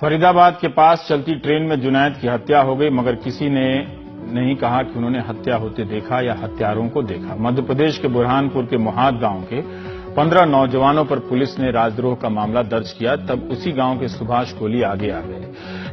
फरीदाबाद के पास चलती ट्रेन में जुनैद की हत्या हो गई, मगर किसी ने नहीं कहा कि उन्होंने हत्या होते देखा या हत्यारों को देखा। मध्य प्रदेश के बुरहानपुर के मोहाद गांव के 15 नौजवानों पर पुलिस ने राजद्रोह का मामला दर्ज किया। तब उसी गांव के सुभाष कोली आगे आ गए,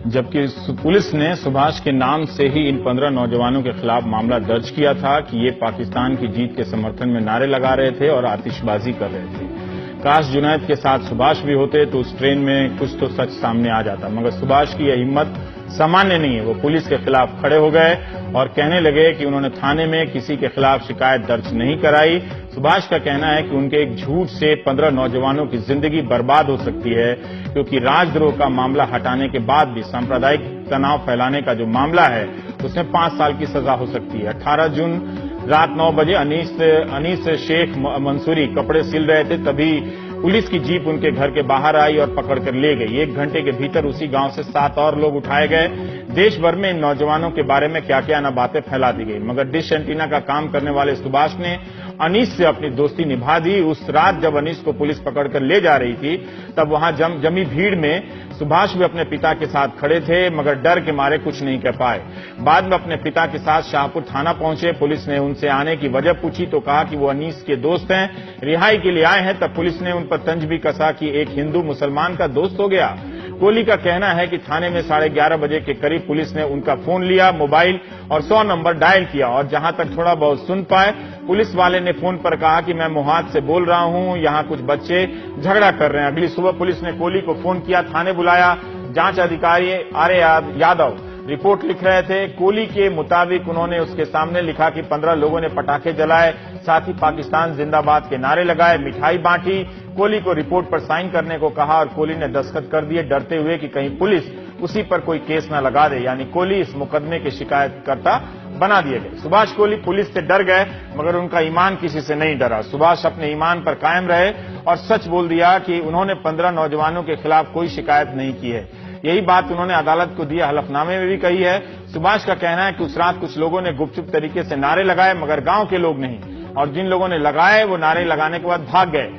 जबकि पुलिस ने सुभाष के नाम से ही इन 15 नौजवानों के खिलाफ मामला दर्ज किया था कि ये पाकिस्तान की जीत के समर्थन में नारे लगा रहे थे और आतिशबाजी कर रहे थे। काश जुनैद के साथ सुभाष भी होते तो उस ट्रेन में कुछ तो सच सामने आ जाता, मगर सुभाष की यह हिम्मत सामान्य नहीं है। वो पुलिस के खिलाफ खड़े हो गए और कहने लगे कि उन्होंने थाने में किसी के खिलाफ शिकायत दर्ज नहीं कराई। सुभाष का कहना है कि उनके एक झूठ से 15 नौजवानों की जिंदगी बर्बाद हो सकती है, क्योंकि राजद्रोह का मामला हटाने के बाद भी सांप्रदायिक तनाव फैलाने का जो मामला है उसमें 5 साल की सजा हो सकती है। 18 जून रात 9 बजे अनीस शेख मंसूरी कपड़े सिल रहे थे, तभी पुलिस की जीप उनके घर के बाहर आई और पकड़कर ले गई। 1 घंटे के भीतर उसी गांव से 7 और लोग उठाए गए। देश भर में इन नौजवानों के बारे में क्या क्या न बातें फैला दी गई, मगर डिश एंटीना का काम करने वाले सुभाष ने अनीस से अपनी दोस्ती निभा दी। उस रात जब अनीस को पुलिस पकड़कर ले जा रही थी, तब वहां जमी भीड़ में सुभाष भी अपने पिता के साथ खड़े थे, मगर डर के मारे कुछ नहीं कह पाए। बाद में अपने पिता के साथ शाहपुर थाना पहुंचे। पुलिस ने उनसे आने की वजह पूछी तो कहा कि वो अनीस के दोस्त हैं, रिहाई के लिए आए हैं। तब पुलिस ने उन पर तंज भी कसा कि एक हिंदू मुसलमान का दोस्त हो गया। कोली का कहना है कि थाने में 11:30 बजे के करीब पुलिस ने उनका फोन लिया, मोबाइल और 100 नंबर डायल किया, और जहां तक थोड़ा बहुत सुन पाए, पुलिस वाले ने फोन पर कहा कि मैं मोहाद से बोल रहा हूं, यहां कुछ बच्चे झगड़ा कर रहे हैं। अगली सुबह पुलिस ने कोली को फोन किया, थाने बुलाया। जांच अधिकारी आर्य यादव रिपोर्ट लिख रहे थे। कोली के मुताबिक उन्होंने उसके सामने लिखा कि 15 लोगों ने पटाखे जलाए, साथ ही पाकिस्तान जिंदाबाद के नारे लगाए, मिठाई बांटी। कोली को रिपोर्ट पर साइन करने को कहा और कोली ने दस्तखत कर दिए, डरते हुए कि कहीं पुलिस उसी पर कोई केस न लगा दे, यानी कोली इस मुकदमे के शिकायतकर्ता बना दिए गए। सुभाष कोली पुलिस से डर गए, मगर उनका ईमान किसी से नहीं डरा। सुभाष अपने ईमान पर कायम रहे और सच बोल दिया कि उन्होंने 15 नौजवानों के खिलाफ कोई शिकायत नहीं की है। यही बात उन्होंने अदालत को दिए हलफनामे में भी कही है। सुभाष का कहना है कि उस रात कुछ लोगों ने गुपचुप तरीके से नारे लगाए, मगर गांव के लोग नहीं, और जिन लोगों ने लगाए वो नारे लगाने के बाद भाग गए।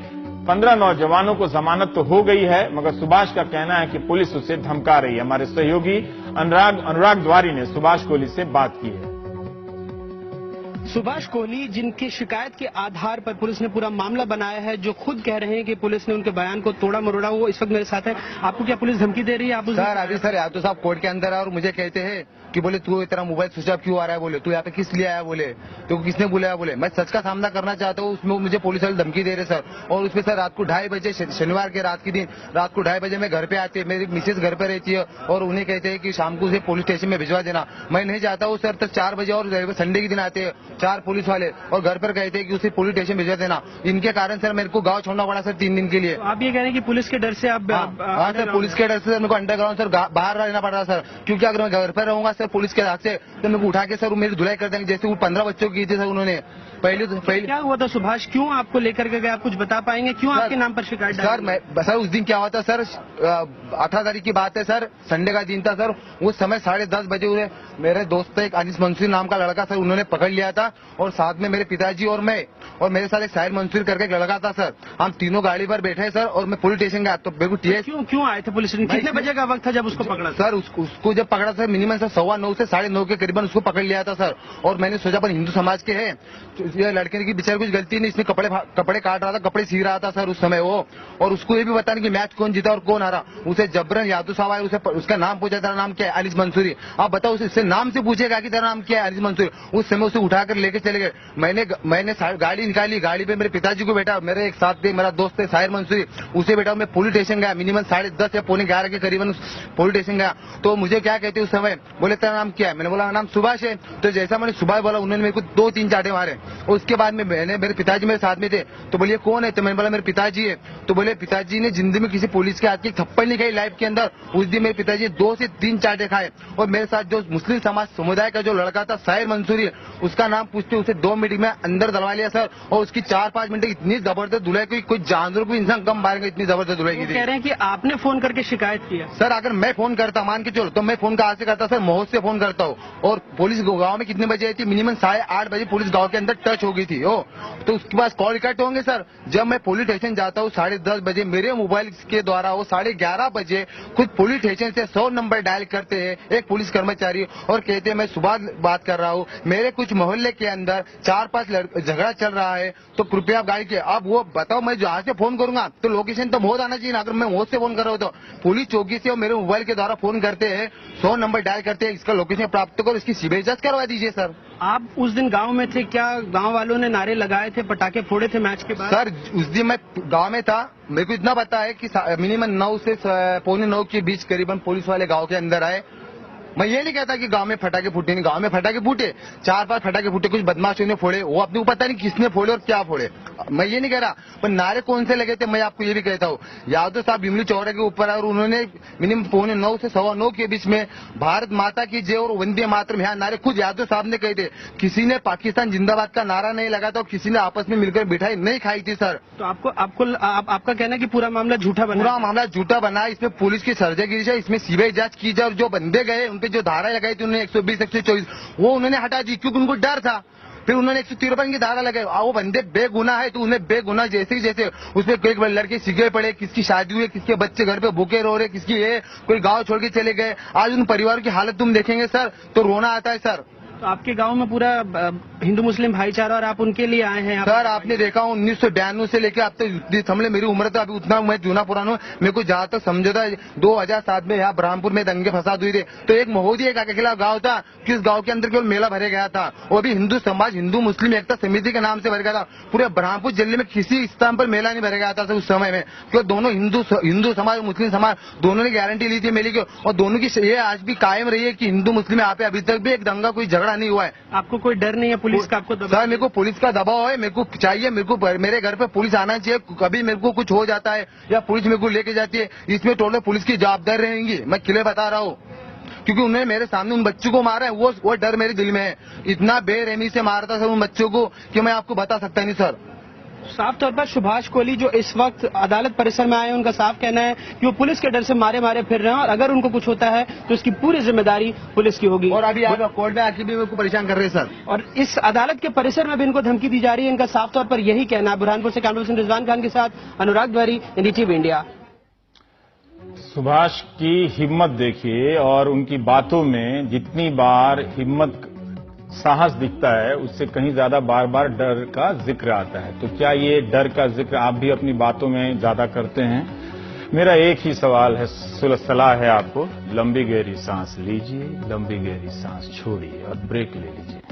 15 नौजवानों को जमानत तो हो गई है, मगर सुभाष का कहना है कि पुलिस उसे धमका रही है। हमारे सहयोगी अनुराग द्वारी ने सुभाष कोली से बात की है। सुभाष कोली, जिनकी शिकायत के आधार पर पुलिस ने पूरा मामला बनाया है, जो खुद कह रहे हैं कि पुलिस ने उनके बयान को तोड़ा मरोड़ा, वो इस वक्त मेरे साथ है। आपको क्या पुलिस धमकी दे रही है? आप सर अभी सर यादव साहब कोर्ट के अंदर है और मुझे कहते हैं कि बोले तू तेरा मोबाइल स्विच ऑफ क्यों आ रहा है, बोले तू यहाँ पे किस लिए आया, बोले तो किसने बुलाया, बोले मैं सच का सामना करना चाहता हूँ। उसमें मुझे पुलिस वाले धमकी दे रहे सर। और उसमें सर रात को 2:30 बजे, शनिवार के रात के दिन रात को 2:30 बजे मैं घर पे आती है, मेरी मिसेज घर पे रहती है, और उन्हें कहते हैं कि शाम को उसे पुलिस स्टेशन में भिजवा देना। मैं नहीं चाहता हूँ सर। तक 4 बजे और संडे के दिन आते हैं 4 पुलिस वाले और घर पर कहते हैं कि उसे पुलिस स्टेशन भिजवा देना। इनके कारण सर मेरे को गाँव छोड़ना पड़ा सर 3 दिन के लिए। आप ये कह रहे हैं कि पुलिस के डर से आप? हाँ सर, पुलिस के डर से मेरे को अंडरग्राउंड सर बाहर रहना पड़ रहा सर, क्योंकि अगर मैं घर पर रहूंगा सर पुलिस के हाथ से तो मेरे को उठा के सर मेरी धुलाई कर देंगे, जैसे वो 15 बच्चों की थी सर। उन्होंने पहले क्या हुआ था सुभाष, क्यों आपको लेकर के गए, आप कुछ बता पाएंगे? क्यों आपके नाम पर शिकायत? सर उस दिन क्या हुआ था सर, 18 तारीख की बात है सर, संडे का दिन था सर। उस समय 10:30 बजे हुए मेरे दोस्त एक अनीस मंसूरी नाम का लड़का सर, उन्होंने पकड़ लिया था, और साथ में मेरे पिताजी और मैं और मेरे साथ एक साहिर मंसूरी करके एक लड़का था सर। हम तीनों गाड़ी पर बैठे सर, और मैं पुलिस स्टेशन गया तो मेरे को क्यों आए थे पुलिस स्टेशन? कितने बजे का वक्त था जब उसको पकड़ा सर? उसको जब पकड़ा सर मिनिमम सर 9:15 से 9:30 के करीबन उसको पकड़ लिया था सर। और मैंने सोचा अपन हिंदू समाज के हैं, ये लड़के की बेचारे कुछ गलती नहीं, इसने कपड़े काट रहा था, कपड़े सी रहा था सर उस समय वो। और उसको ये भी बता नहीं कि मैच कौन जीता और कौन हारा। उसे जबरन यादव साहब आए, उसका नाम पूछा, तेरा नाम क्या है? अनीस मंसूरी। आप बताओ, उससे नाम से पूछेगा कि तेरा नाम क्या है? अनीस मंसूरी। उस समय उसे उठाकर लेके चले गए। मैंने गाड़ी निकाली, गाड़ी पे मेरे पिताजी को बैठा, मेरे एक साथ थे मेरा दोस्त है साहिर मंसूरी, उसे बैठा। मैं पुलिस स्टेशन गया, मिनिमम 10:30 या 11:45 के करीबन पुलिस स्टेशन गया। तो मुझे क्या कहते उस समय, बोले तेरा नाम क्या है? मैंने बोला नाम सुभाष है। तो जैसा मैंने सुभाष बोला, उन्होंने मेरे को 2-3 चाटे मारे। और उसके बाद में मेरे पिताजी मेरे साथ में थे, तो बोलिए कौन है? तो मैंने बोला मेरे पिताजी है। तो बोले पिताजी ने जिंदगी में किसी पुलिस के हाथ की थप्पड़ नहीं खाई लाइफ के अंदर। उस दिन मेरे पिताजी 2 से 3 चाटे खाए। और मेरे साथ जो मुस्लिम समाज समुदाय का जो लड़का था साहिर मंसूरी, उसका नाम पूछते उसे 2 मिनट में अंदर दलवा लिया सर। और उसकी 4-5 मिनट इतनी जबरदस्त धुलाई, कोई जानवर को इंसान कम मारेगा, इतनी जबरदस्त धुलाई की वो थी। कह रहे हैं कि आपने फोन करके शिकायत किया। सर अगर मैं फोन करता, मान के चलो, तो मैं फोन कहाँ से करता सर? महोद से फोन करता हूँ। और पुलिस गांव में कितने बजे आई थी? मिनिमम 8:30 बजे पुलिस गांव के अंदर टच हो गई थी। तो उसके पास कॉल रिकॉर्ड होंगे सर। जब मैं पुलिस स्टेशन जाता हूँ 10:30 बजे, मेरे मोबाइल के द्वारा वो 11:30 बजे खुद पुलिस स्टेशन से 100 नंबर डायल करते हैं एक पुलिस कर्मचारी, और कहते हैं मैं सुबह बात कर रहा हूँ, मेरे कुछ मोहल्ले के अंदर 4-5 झगड़ा चल रहा है, तो कृपया आप गाड़ी के। अब वो बताओ, मैं जहाँ से फोन करूंगा तो लोकेशन तो बहुत आना चाहिए ना। अगर मैं महोद से फोन कर रहा हूँ तो पुलिस चौकी से और मेरे मोबाइल के द्वारा फोन करते हैं, 100 नंबर डायल करते हैं, इसका लोकेशन प्राप्त करो, इसकी सीबीआई जांच करवा दीजिए सर। आप उस दिन गांव में थे क्या? गांव वालों ने नारे लगाए थे, पटाखे फोड़े थे मैच के बाद? सर उस दिन मैं गांव में था, मेरे को इतना पता है कि मिनिमम 9 से 8:45 के बीच करीबन पुलिस वाले गांव के अंदर आए। मैं ये नहीं कहता कि गांव में फटाके फूटे नहीं, गांव में फटाके फूटे, 4-5 फटाके फूटे, कुछ बदमाशों ने फोड़े, वो अपने को पता नहीं किसने फोड़े और क्या फोड़े, मैं ये नहीं कह रहा। पर नारे कौन से लगे थे मैं आपको ये भी कहता हूँ। यादव साहब बिमली चौराहे के ऊपर आए और उन्होंने मिनिमम 8:45 से 9:15 के बीच में भारत माता की जय और वंदे मातरम यहाँ नारे खुद यादव साहब ने कहे थे। किसी ने पाकिस्तान जिंदाबाद का नारा नहीं लगा था और किसी ने आपस में मिलकर मिठाई नहीं खाई थी सर। तो आपका कहना है कि पूरा मामला झूठा बना? पूरा मामला झूठा बना, इसमें पुलिस की सर्जगिरी है, इसमें सीबीआई जांच की जाए और जो बंदे गए उनके जो धारा लगाई थी उन्होंने 120, 124 वो उन्होंने हटा दी क्योंकि उनको डर था। फिर उन्होंने 153 की धारा लगाई। वो बंदे बेगुनाह है तो उन्हें बेगुनाह जैसे उसमें कई लड़के सिगे पड़े, किसकी शादी हुई, किसके बच्चे घर पे भूखे रो रहे, किसकी है, कोई गांव छोड़ के चले गए। आज उन परिवार की हालत तुम देखेंगे सर तो रोना आता है सर। तो आपके गांव में पूरा हिंदू मुस्लिम भाईचारा और आप उनके लिए आए हैं? सर आपने देखा 1992 से लेकर अब तक समझे मेरी उम्र तो अभी उतना मैं जूना पुराना हूँ, मेरे को जहाँ तक समझौता 2007 में यहाँ ब्रह्मपुर में दंगे फसाद हुई थे तो एक महोदी एक अकेला गाँव था कि उस गाँव के अंदर केवल मेला भरे गया था, वो भी हिंदू समाज हिंदू मुस्लिम एकता समिति के नाम से भर गया था। पूरे ब्रह्मपुर जिले में किसी स्थान पर मेला नहीं भर गया था उस समय में, क्योंकि दोनों हिंदू समाज मुस्लिम समाज दोनों ने गारंटी ली थी मेले की और दोनों की ये आज भी कायम रही है कि हिंदू मुस्लिम यहाँ पे अभी तक भी एक दंगा कोई झगड़ा नहीं हुआ है। आपको कोई डर नहीं है पुलिस का? आपको सर मेरे को पुलिस का दबाव है, मेरे को चाहिए, मेरे घर पे पुलिस आना चाहिए। कभी मेरे को कुछ हो जाता है या पुलिस मेरे को लेके जाती है, इसमें टोटल पुलिस की जवाबदारी रहेंगी, मैं क्लियर बता रहा हूँ। क्योंकि उन्होंने मेरे सामने उन बच्चों को मारा है, वो डर मेरे दिल में है। इतना बेरहमी से मारता सर उन बच्चों को कि मैं आपको बता सकता नहीं सर। साफ तौर पर सुभाष कोहली जो इस वक्त अदालत परिसर में आए, उनका साफ कहना है कि वो पुलिस के डर से मारे फिर रहे हैं और अगर उनको कुछ होता है तो इसकी पूरी जिम्मेदारी पुलिस की होगी। और अभी कोर्ट में आके भी मेरे को परेशान कर रहे हैं सर। और इस अदालत के परिसर में भी इनको धमकी दी जा रही है, इनका साफ तौर पर यही कहना है। बुरहानपुर से कैमरा पर्सन रिजवान खान के साथ अनुराग द्वारी, NDTV इंडिया। सुभाष की हिम्मत देखिए और उनकी बातों में जितनी बार हिम्मत साहस दिखता है उससे कहीं ज्यादा बार बार डर का जिक्र आता है। तो क्या ये डर का जिक्र आप भी अपनी बातों में ज्यादा करते हैं? मेरा एक ही सवाल है, सलाह है आपको, लंबी गहरी सांस लीजिए, लंबी गहरी सांस छोड़िए और ब्रेक ले लीजिए।